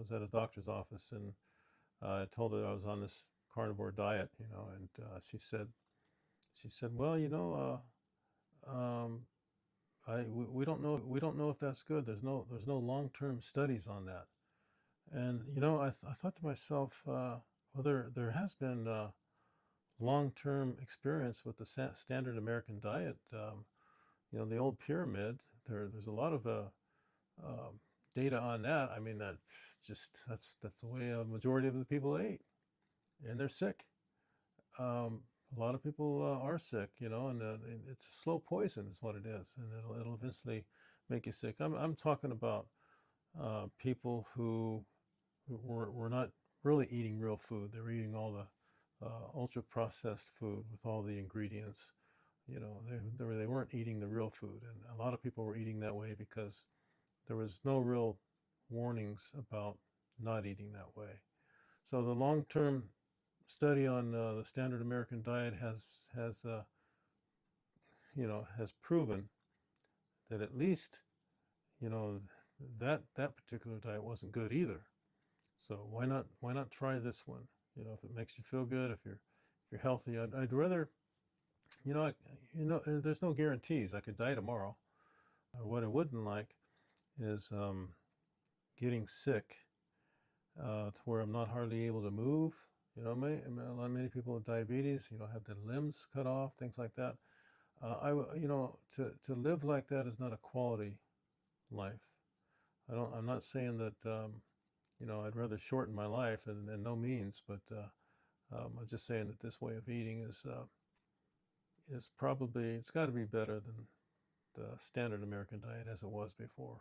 was at a doctor's office, and I told her I was on this carnivore diet, and she said, well, we don't know if that's good. There's no long-term studies on that. And I thought to myself, well, there has been long-term experience with the standard American diet. The old pyramid. There's a lot of data on that. I mean, that's the way a majority of the people ate, and they're sick. A lot of people are sick, and it's a slow poison, is what it is, and it'll eventually make you sick. I'm talking about people who were not really eating real food. They were eating all the ultra processed food with all the ingredients. They weren't eating the real food, and a lot of people were eating that way because there was no real warnings about not eating that way. So the long-term study on the standard American diet has proven that at least you know that particular diet wasn't good either. So why not try this one? If it makes you feel good, if you're healthy, I'd rather there's no guarantees. I could die tomorrow. What I wouldn't like is getting sick to where I'm not hardly able to move. Many people with diabetes, have their limbs cut off, things like that. To live like that is not a quality life. I'm not saying that, I'd rather shorten my life and no means, but I'm just saying that this way of eating is probably, it's got to be better than the standard American diet as it was before.